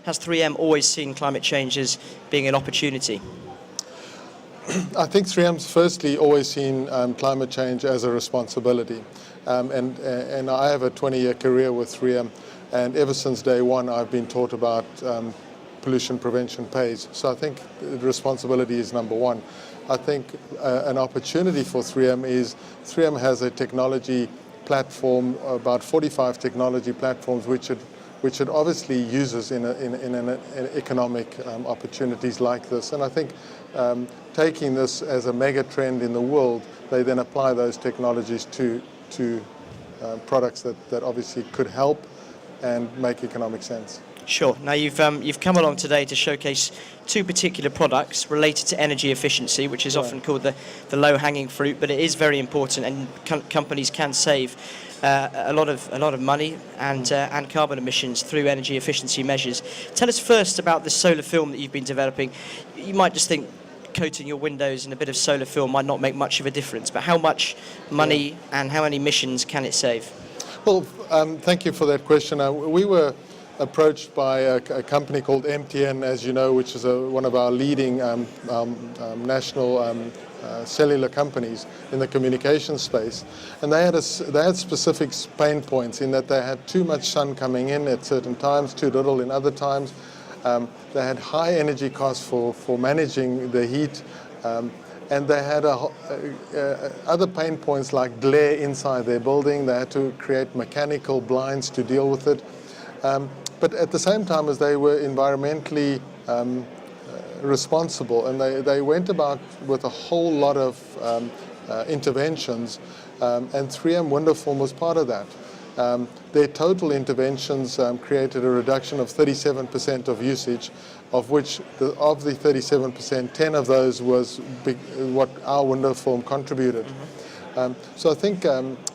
Has 3M always seen climate change as being an opportunity? I think 3M's firstly always seen climate change as a responsibility. And I have a 20-year career with 3M, and ever since day one I've been taught about pollution prevention pays. So I think the responsibility is number one. I think an opportunity for 3M is 3M has a technology platform, about 45 technology platforms, which it obviously uses in economic opportunities like this. And I think taking this as a mega trend in the world, they then apply those technologies to products that obviously could help and make economic sense. Sure. Now you've come along today to showcase two particular products related to energy efficiency, which is often called the low-hanging fruit, but it is very important, and companies can save a lot of money and carbon emissions through energy efficiency measures. Tell us first about the solar film that you've been developing. You might just think coating your windows in a bit of solar film might not make much of a difference, but how much money and how many emissions can it save? Well, thank you for that question. We were approached by a company called MTN, as you know, which is one of our leading national cellular companies in the communication space, and they had specific pain points in that they had too much sun coming in at certain times, too little in other times. They had high energy costs for managing the heat, and they had other pain points like glare inside their building. They had to create mechanical blinds to deal with it. But at the same time as they were environmentally responsible, and they went about with a whole lot of interventions, and 3M Windoform was part of that. Their total interventions created a reduction of 37% of usage, of which of the 37%, 10 of those was what our Windoform contributed. So I think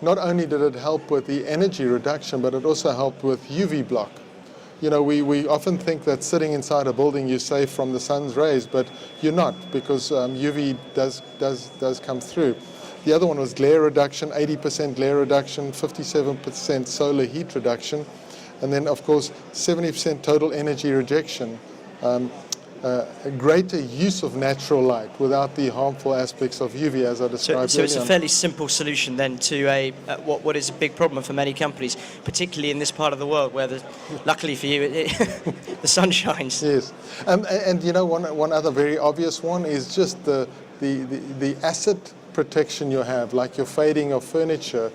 not only did it help with the energy reduction, but it also helped with UV block. You know, we often think that sitting inside a building you're safe from the sun's rays, but you're not, because UV does come through. The other one was glare reduction, 80% glare reduction, 57% solar heat reduction, and then of course 70% total energy rejection. A greater use of natural light without the harmful aspects of UV, as I described so it's earlier. a fairly simple solution then to what is a big problem for many companies, particularly in this part of the world where, luckily for you, the sun shines. Yes, and you know, one other very obvious one is just the acid protection you have, like your fading of furniture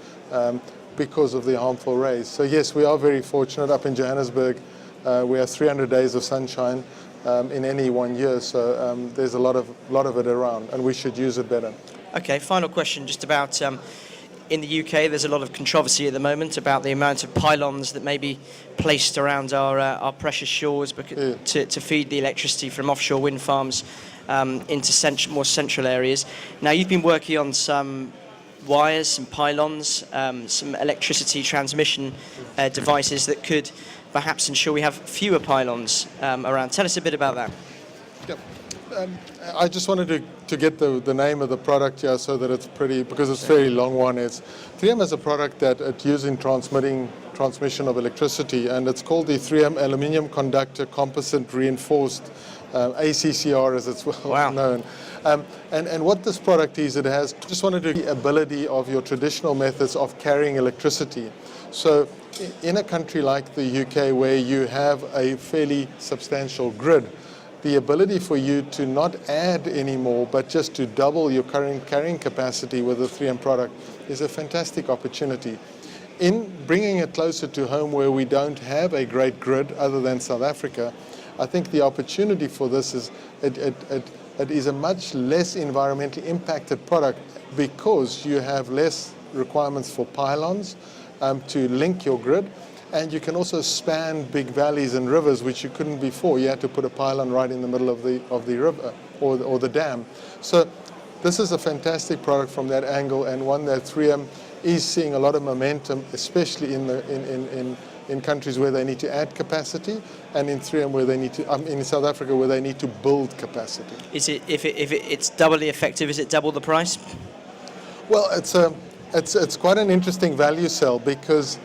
because of the harmful rays. So yes, we are very fortunate. Up in Johannesburg, we have 300 days of sunshine in any 1 year, so there's a lot of it around, and we should use it better. Okay, final question just about in the UK there's a lot of controversy at the moment about the amount of pylons that may be placed around our precious shores to feed the electricity from offshore wind farms into more central areas. Now you've been working on some wires, some pylons, some electricity transmission devices that could perhaps ensure we have fewer pylons around. Tell us a bit about that. Yep. I just wanted to get the name of the product here so that it's pretty, because it's a very long one. 3M has a product that it uses in transmission of electricity, and it's called the 3M Aluminium Conductor Composite Reinforced, ACCR as it's well known. And what this product is, it has just wanted to the ability of your traditional methods of carrying electricity. So in a country like the UK, where you have a fairly substantial grid, the ability for you to not add anymore, but just to double your current carrying capacity with a 3M product is a fantastic opportunity. In bringing it closer to home, where we don't have a great grid other than South Africa, I think the opportunity for this is it is a much less environmentally impacted product, because you have less requirements for pylons to link your grid, and you can also span big valleys and rivers, which you couldn't before. You had to put a pylon right in the middle of the river or the dam. So this is a fantastic product from that angle, and one that 3M is seeing a lot of momentum, especially in countries where they need to add capacity, and in 3M where they need to, in South Africa, where they need to build capacity. Is it if it's doubly effective? Is it double the price? Well, it's quite an interesting value sell, because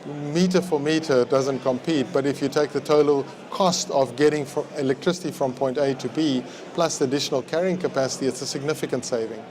meter for meter, it doesn't compete, but if you take the total cost of getting electricity from point A to B, plus the additional carrying capacity, it's a significant saving.